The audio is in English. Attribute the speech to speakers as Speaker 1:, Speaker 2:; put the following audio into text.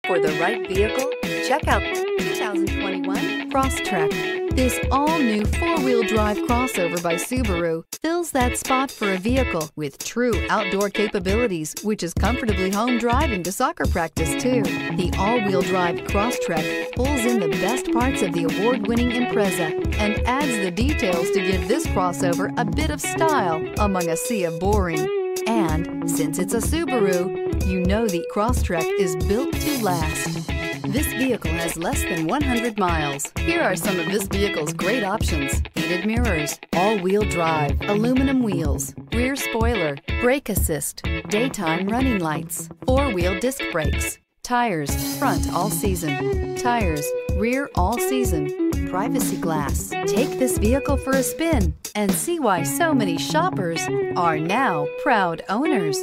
Speaker 1: For the right vehicle, check out 2021 Crosstrek. This all-new four-wheel drive crossover by Subaru fills that spot for a vehicle with true outdoor capabilities, which is comfortably home driving to soccer practice too. The all-wheel drive Crosstrek pulls in the best parts of the award-winning Impreza and adds the details to give this crossover a bit of style among a sea of boring. And since it's a Subaru, you know the Crosstrek is built to last. This vehicle has less than 100 miles. Here are some of this vehicle's great options: heated mirrors, all-wheel drive, aluminum wheels, rear spoiler, brake assist, daytime running lights, four-wheel disc brakes, tires, front all season, tires, rear all season, privacy glass. Take this vehicle for a spin and see why so many shoppers are now proud owners.